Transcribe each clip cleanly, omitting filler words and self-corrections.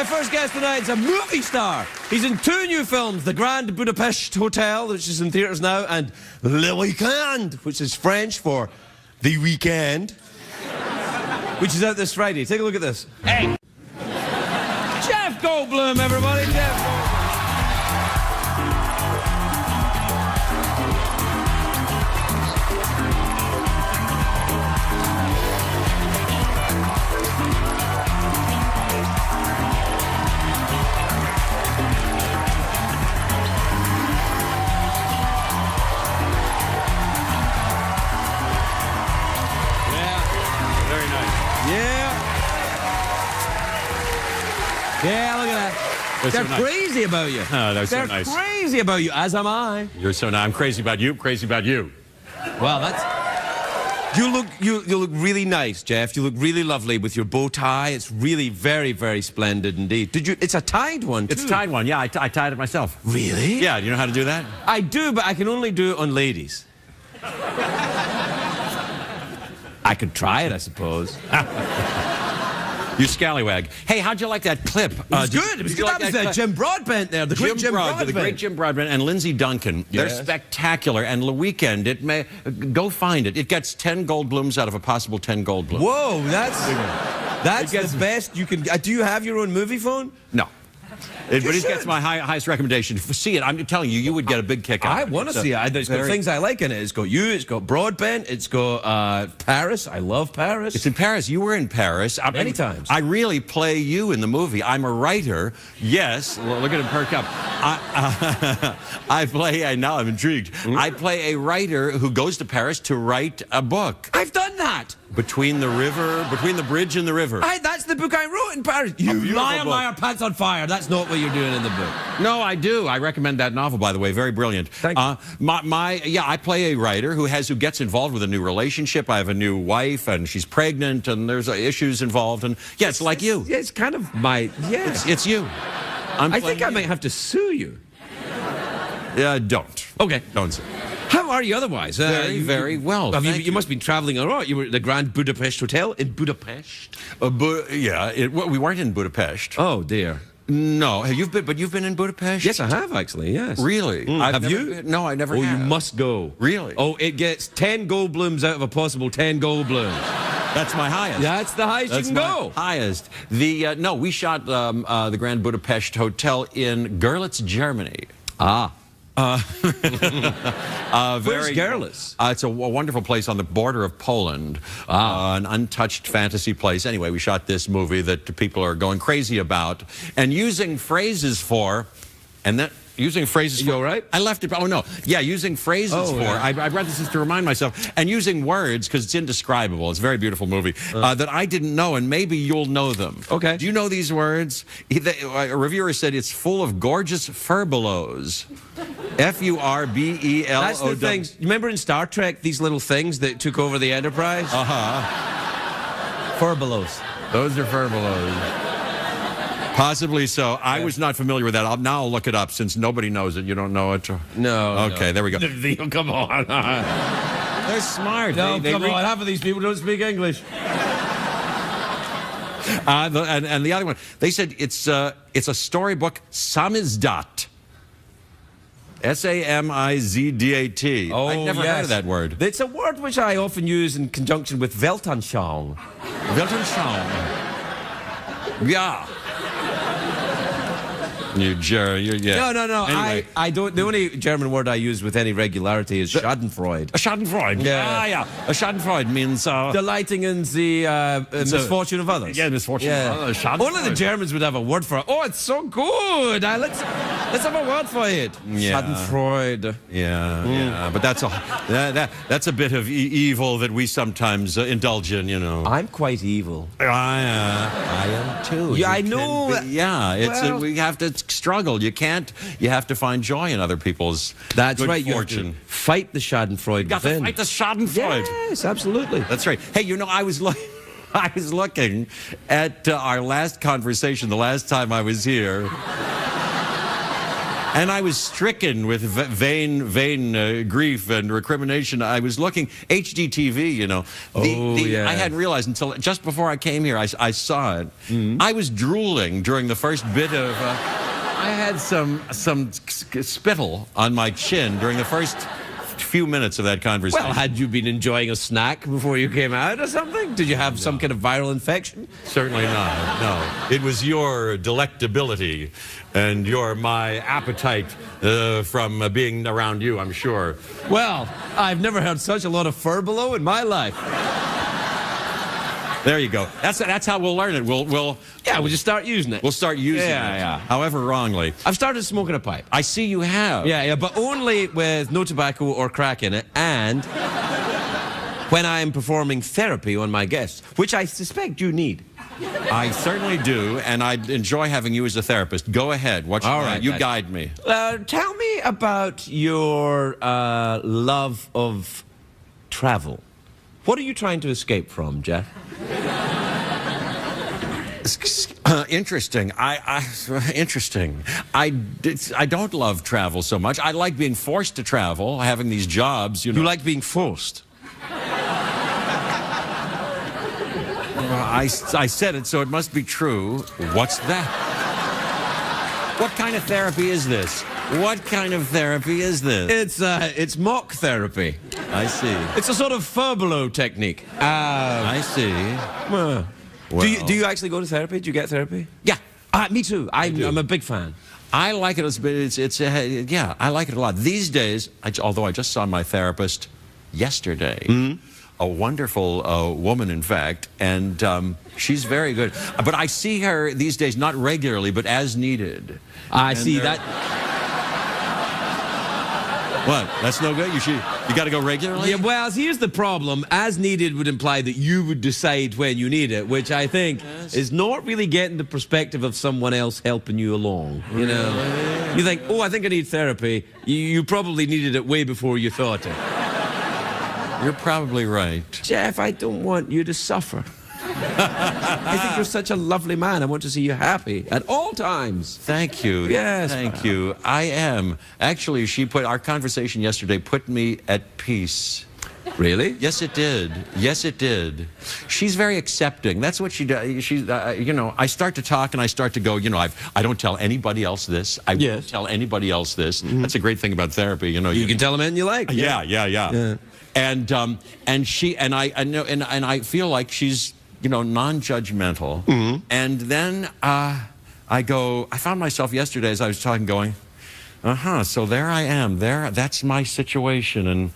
My first guest tonight is a movie star. He's in 2 new films, The Grand Budapest Hotel, which is in theatres now, and Le Weekend, which is French for The Weekend, which is out this Friday. Take a look at this. Hey! Jeff Goldblum, everybody. Jeff Goldblum. Yeah, look at that. They're so crazy nice. About you. Oh, they're so nice. They're crazy about you, as am I. You're so nice. I'm crazy about you, crazy about you. Well, that's... You look really nice, Jeff. You look really lovely with your bow tie. It's really very, very splendid indeed. It's a tied one, too. It's a tied one, yeah. I tied it myself. Really? Yeah, do you know how to do that? I do, but I can only do it on ladies. I could try it, I suppose. You scallywag. Hey, how'd you like that clip? It was good. It was good. That was Jim Broadbent there. The great Jim Broadbent. The great Jim Broadbent and Lindsay Duncan. Yes. They're spectacular. And Le Weekend, go find it. It gets 10 Goldblums out of a possible 10 Goldblums. Whoa, that's the best you can... Do you have your own movie phone? No. But it gets my highest recommendation. See it, I'm telling you, you would get a big kick out of it. I want to see it. There's got things I like in it. It's got you, it's got Broadbent, it's got Paris. I love Paris. It's in Paris. You were in Paris. Many times. I really play you in the movie. I'm a writer. Yes. Look at him perk up. I play, now I'm intrigued. I play a writer who goes to Paris to write a book. I've done that. Between the bridge and the river. That's the book I wrote in Paris. You liar, pants on fire. That's not what you're doing in the book. No, I do. I recommend that novel, by the way. Very brilliant. Thank you. I play a writer who gets involved with a new relationship. I have a new wife, and she's pregnant, and there's issues involved. And yeah, it's like you. Yeah, it's kind of my... Yeah. It's you. I think I might have to sue you. Don't. Okay. Don't sue. How are you otherwise? Very well. You must have been travelling a lot. You were at the Grand Budapest Hotel in Budapest? We weren't in Budapest. Oh, dear. No. You've been in Budapest? Yes, I have, actually, yes. Really? Have you? No, I never have. Oh, you must go. Really? Oh, it gets 10 Goldblums out of a possible 10 Goldblums. That's my highest. That's the highest you can go. Highest. No, we shot the Grand Budapest Hotel in Görlitz, Germany. Ah. Where's Görlitz? It's a wonderful place on the border of Poland. An untouched fantasy place. Anyway, we shot this movie that people are going crazy about and using phrases for, and that... Using phrases You all right? I left it. Oh, no. Yeah, using phrases for. Yeah. I read this just to remind myself. And using words, because it's indescribable. It's a very beautiful movie. That I didn't know, and maybe you'll know them. Okay. Do you know these words? A reviewer said it's full of gorgeous furbelows. F-U-R-B-E-L-O-W. That's the things. You remember in Star Trek, these little things that took over the Enterprise? Uh-huh. Furbelows. Those are furbelows. Possibly so. I was not familiar with that. Now I'll look it up since nobody knows it. You don't know it? No. Okay, there we go. Come on. They're smart. No, come on. Half of these people don't speak English. And the other one, they said it's a storybook samizdat. S-A-M-I-Z-D-A-T. Oh, I'd never heard of that word. It's a word which I often use in conjunction with Weltanschauung. Weltanschauung. Yeah. You yeah. No. Anyway. I don't. The only German word I use with any regularity is Schadenfreude. A Schadenfreude. Yeah. A Schadenfreude means delighting in the misfortune of others. Yeah, misfortune of others. Only the Germans would have a word for it. Oh, it's so good. Let's have a word for it. Yeah. Schadenfreude. Yeah. But that's a bit of evil that we sometimes indulge in. You know. I'm quite evil. I am too. Yeah, I know. Yeah. We have to struggle. You have to find joy in other people's good fortune. You have to fight the Schadenfreude. You got to fight the Schadenfreude. Yes, absolutely. That's right. Hey, you know, I was looking at our last conversation the last time I was here. And I was stricken with vain grief and recrimination. I was looking, HDTV, you know. Yeah. I hadn't realized until just before I came here, I saw it. I was drooling during the first bit of... I had some spittle on my chin during the first few minutes of that conversation. Well, had you been enjoying a snack before you came out or something? Did you have some kind of viral infection? Certainly not, no. It was your delectability and my appetite from being around you, I'm sure. Well, I've never heard such a lot of furbelow in my life. There you go. That's how we'll learn it. We'll just start using it. We'll start using it, however wrongly. I've started smoking a pipe. I see you have. Yeah, but only with no tobacco or crack in it, and when I am performing therapy on my guests, which I suspect you need. I certainly do, and I enjoy having you as a therapist. Go ahead. All right, you guide me. Tell me about your love of travel. What are you trying to escape from, Jeff? Interesting. Interesting. I don't love travel so much. I like being forced to travel, having these jobs. You know. You like being forced? I said it, so it must be true. What's that? What kind of therapy is this? What kind of therapy is this? It's mock therapy. I see. It's a sort of furbelow technique. I see. Well. Do you actually go to therapy? Do you get therapy? Yeah. Me too. I'm a big fan. I like it. Yeah, I like it a lot. These days, although I just saw my therapist yesterday, a wonderful woman, in fact, and she's very good. But I see her these days, not regularly, but as needed. I see that. What? That's no good? You got to go regularly? Yeah, well, here's the problem. As needed would imply that you would decide when you need it, which I think is not really getting the perspective of someone else helping you along. You know? You think, oh, I think I need therapy. You probably needed it way before you thought it. You're probably right. Jeff, I don't want you to suffer. I think you're such a lovely man. I want to see you happy at all times. Thank you. Yes. Thank you. I am. Actually, our conversation yesterday put me at peace. Really? Yes, it did. Yes, it did. She's very accepting. That's what she does. She's, you know, I start to talk and I start to go, you know, I don't tell anybody else this. I won't tell anybody else this. That's a great thing about therapy, you know. You can tell them anything you like. Yeah. And I feel like she's, you know, non-judgmental. And then I found myself yesterday as I was talking going, so there I am. That's my situation. And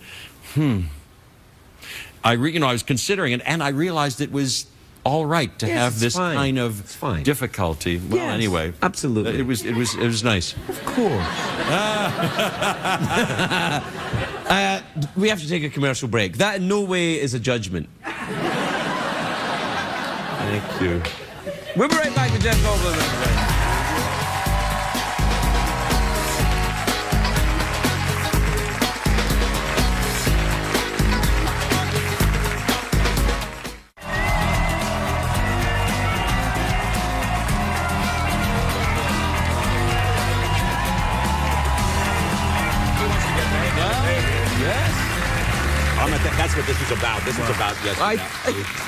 I was considering it, and I realized it was all right to have this kind of difficulty. Well, anyway, absolutely, it was nice. Of course. We have to take a commercial break. That in no way is a judgment. Thank you. We'll be right back to Jeff Goldblum. That's what this was about. This was about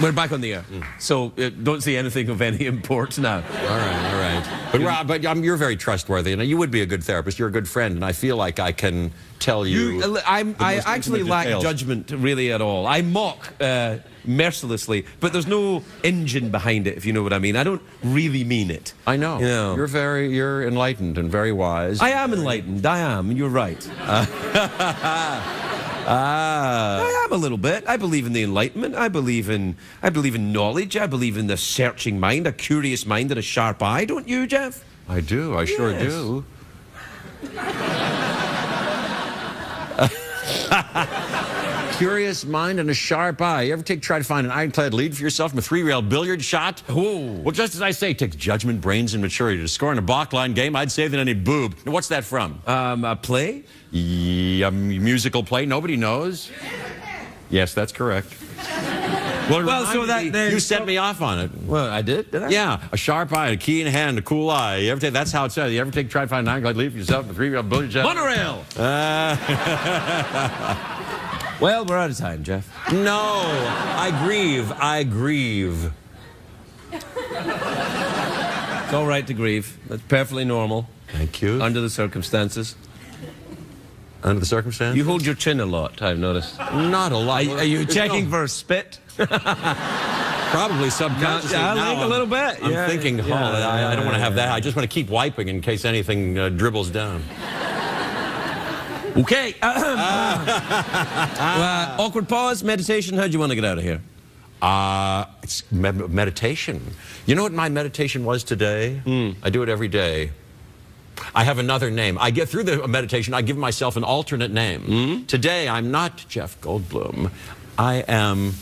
we're back on the air, so don't say anything of any import now. All right. But Rob, you're very trustworthy, and you would be a good therapist. You're a good friend, and I feel like I can tell you. I actually lack judgment really at all. I mock mercilessly, but there's no engine behind it, if you know what I mean. I don't really mean it. I know. You're enlightened and very wise. I am enlightened. I am. You're right. I am a little bit. I believe in the Enlightenment. I believe in knowledge. I believe in the searching mind, a curious mind and a sharp eye. Don't you, Jeff? I do. I sure do. Curious mind and a sharp eye. You ever try to find an ironclad lead for yourself from a 3-rail billiard shot? Oh. Well, just as I say, it takes judgment, brains, and maturity to score in a balkline game. I'd say that I need boob. Now, what's that from? A play? Yeah, musical play. Nobody knows. Yes, that's correct. Well, so you set me off on it. Well, I did I? Yeah, a sharp eye, a keen hand, a cool eye. You ever take, that's how it says. You ever try to find an angle, leave yourself in a 3-wheel bullet jet? Monorail! Well, we're out of time, Jeff. No, I grieve. It's all right to grieve. That's perfectly normal. Thank you. Under the circumstances. Under the circumstances? You hold your chin a lot, I've noticed. Not a lot. Are you checking for a spit? Probably subconsciously. Yeah, now a little bit. I'm thinking, I don't want to have that. I just want to keep wiping in case anything dribbles down. Okay. Awkward pause, meditation. How do you want to get out of here? It's meditation. You know what my meditation was today? I do it every day. I have another name. I get through the meditation, I give myself an alternate name. Today, I'm not Jeff Goldblum. I am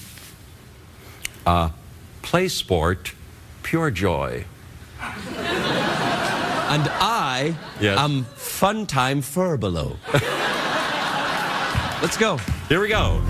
Play Sport Pure Joy. And I am Fun Time Furbelow. Let's go. Here we go.